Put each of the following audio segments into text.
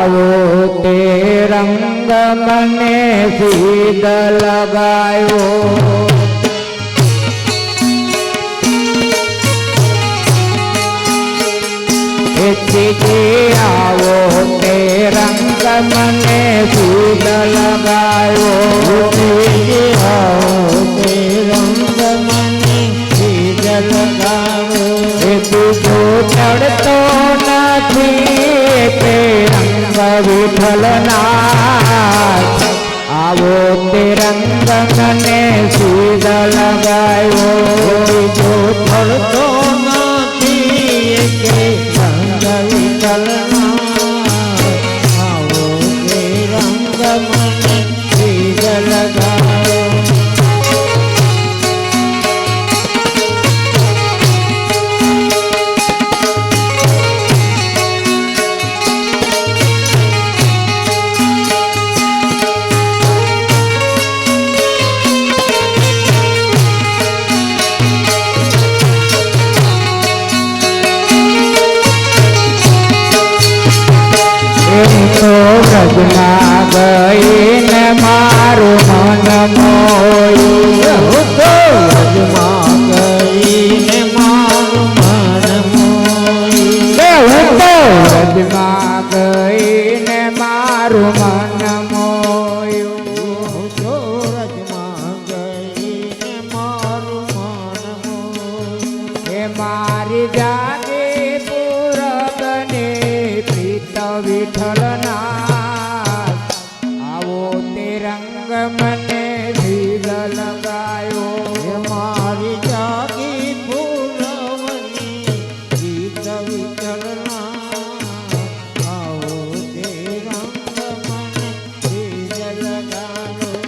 આવો તે રંગ મને સીધ લગાયો આવો તે રંગ મને સીધ લગાયો આવો તે રંગ મને સીધ લગાયો બીજો ચડતો નથી તે રંગ વિઠ્ઠલના આવો તે રંગ મને સીધ લગાયો બીજો ચડતો નથી કે રંગ વિઠ્ઠલના આવો તે રંગ મને સીધ લગાયો વ્રજમાં ગઈને મારું મન મોયું વ્રજમાં ગઈને મારું મન મોયું વ્રજમાં ગઈને મારું મન મોયું વ્રજમાં ગઈને મારું મન મોયું એ મારી જાગે પૂરબને પ્રીત વિઠ્ઠલના મને સીધ લગાયો મારી જાગી પૂરવની ગીત વિઠ્ઠલના આવો તે રંગ મને સીધ લગાયો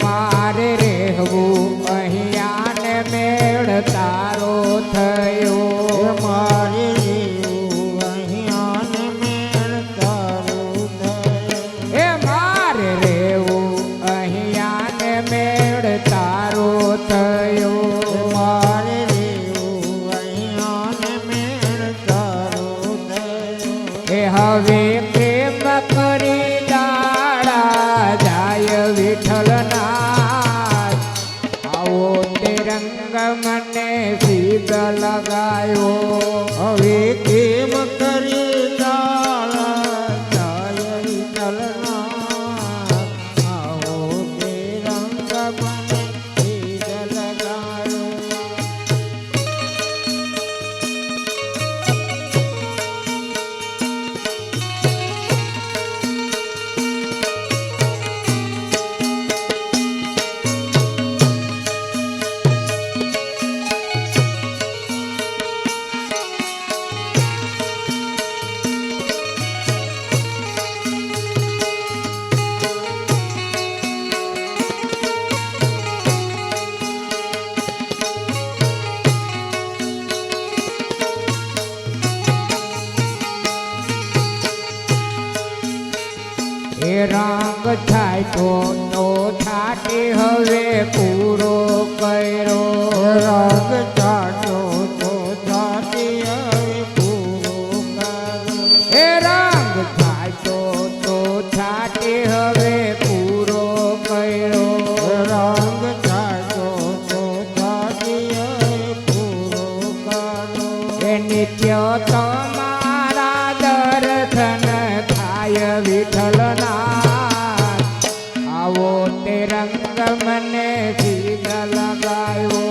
મારે રહેવું અહીંયા ને મેળ તારો થયો મારે રહેવું અહીંયા ને મેળ તારો થયો એ મારે રહેવું અહીંયા ને મેળ તારો થયો મારે રહેવું અહીંયા ને મેળ તારો થયો એ હવે પ્રેમ કરી દાડા જાય વિઠ્ઠલના મને સીધ લગાયો હવે કેમ કરી જાય વિઠ્ઠલના આવો તે રંગ મને સીધ લગાયો એ રંગ છાંટ્યો તો છાંટી હવે પૂરો કર્યો રંગ છાંટ્યો તો છાંટી હવે પૂરો કર્યો એ રંગ છાંટ્યો તો છાંટી હવે પૂરો કર્યો રંગ છાંટ્યો તો છાંટી હવે પૂરો કર્યો એ નિત્ય તમારા દર્શન થાય વિઠ્ઠલના આવો તે રંગ મને સીધ લગાયો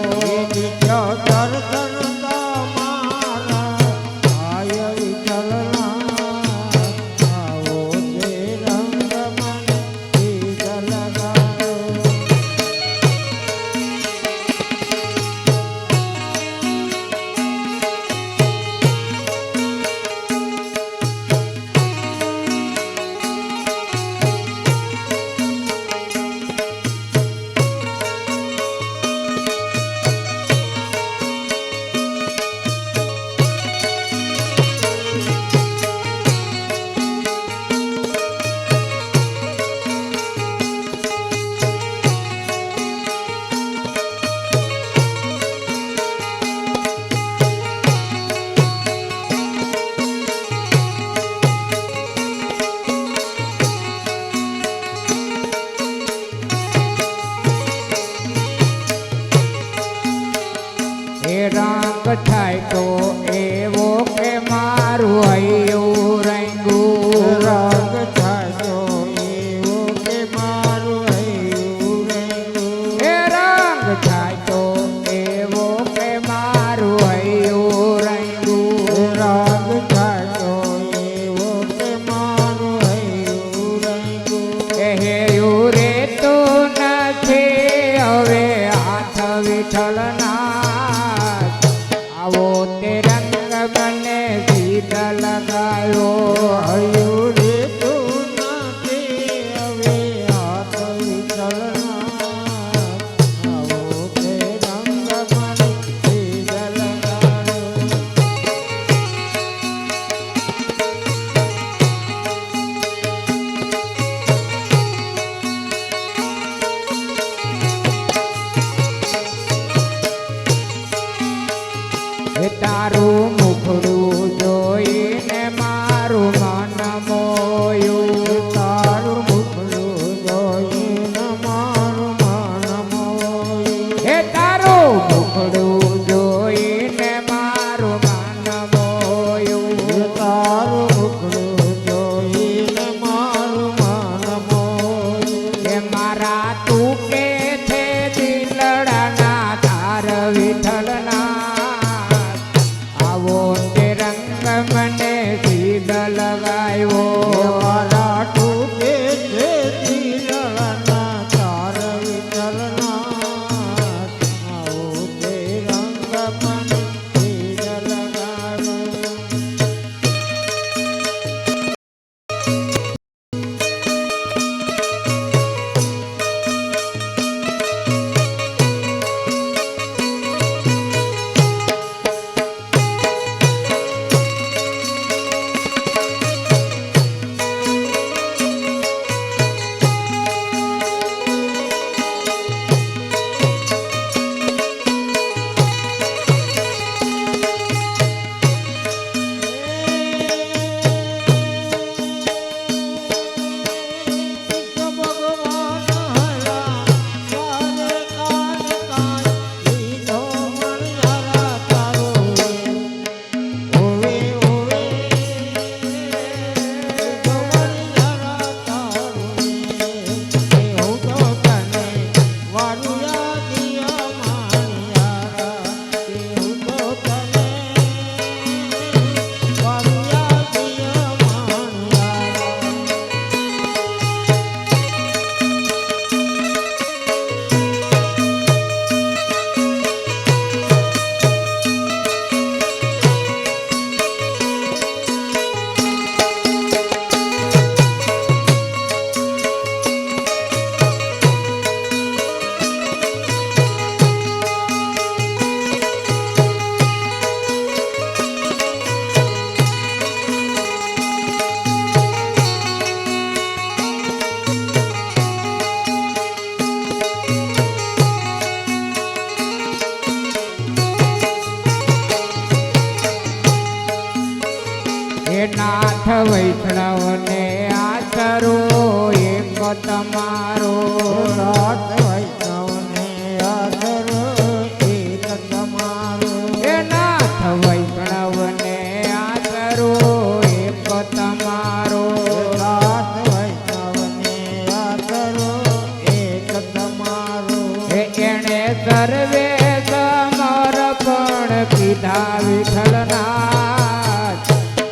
થાય તો એવો કે મારું હૈયું રંગું રાગ થાય તો એવો કે મારું હૈયું રંગું એ રંગ થાય તો એવો કે મારું હૈયું રંગું રાગ થાય તો એવો કે મારું હૈયું રંગું એ હેયું રે તો નથી હવે હાથ વિઠ્ઠલના આવો તે રંગ મને સીધ લગાયો હૈયું રે તું નથી હવે હાથ વિઠ્ઠલના આવો તે રંગ મને સીધ લગાડ્યો એ તારું મુખડું જોઈને મારું મન મોયું તારું મુખડું જોઈને મારું મન મોયું એ તારું મુખડું જોઈને મારું મન મોયું તારું મુખડું જોઈને મારું મન મોયું એ મારા તું કે છે દિલડાના તાર વિઠ્ઠલના આવો તે રંગ મને સીધ લગાવ્યો મારા ટૂકે છે દિલના તાર વિઠ્ઠલના આવો તે રંગ મને સીધ લગાડ્યો એ નાથ વૈષ્ણવને આશરો એક તમારો નાથ વૈષ્ણવને આદરો એક તમારો એ નાથ વૈષ્ણવને આશરો એક તમારો નાથ વૈષ્ણવને આદરો એક તમારો એણે સર્વે સમર્પણ કીધા વિઠ્ઠલના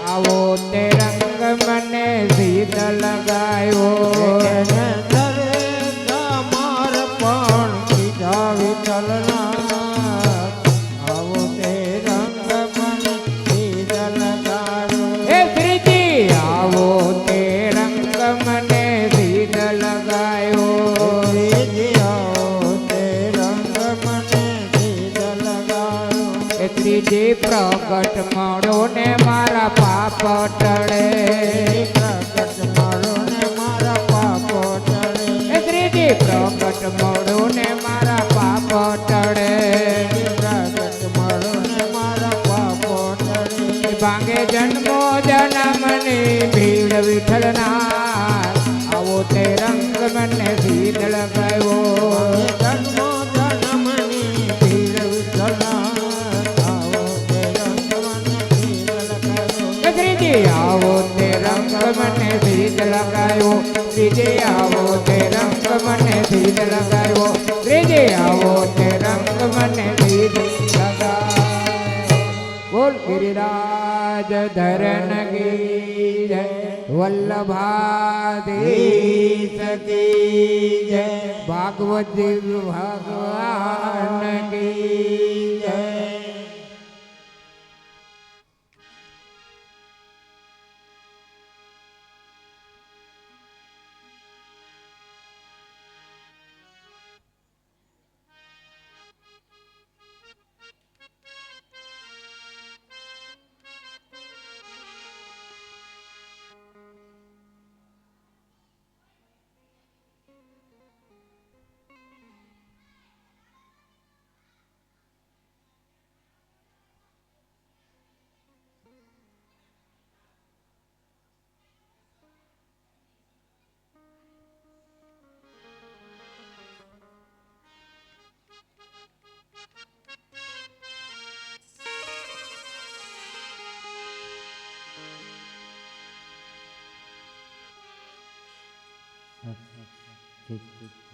આવો તે રંગ મને સીધ લગાયો એને સર્વે સમર્પણ કીધા વિઠ્ઠલના આવો તે રંગ મને સીધ લગાડ્યો એ શ્રીજી આવો તે રંગ મને સીધ લગાયો ત્રીજી પ્રગટ મળો ને મારા પાપ ટળે પ્રગટ મળો ને મારા પાપ ટળે ત્રીજી પ્રગટ મળો ને મારા પાપ ટળે પ્રગટ મળો ને મારા પાપ ટળે ભાંગે જન્મો જન્મની ભીડ વિઠ્ઠલના આવો તે રંગ મને સીધ લગાવ્યો જન્મો જન્મની ભીડ વિઠ્ઠલના આવો લગાવ્યો ત્રીજે આવો તે રંગ મને ધીર લગાવ્યો ત્રીજે આવો તે રંગ મને ધીર લગાવ્યો બોલ ગિરિરાજ ધરણ કી જય વલ્લભાધીશ કી જય ભાગવત ભગવાન કી જય ઠીક ઠીક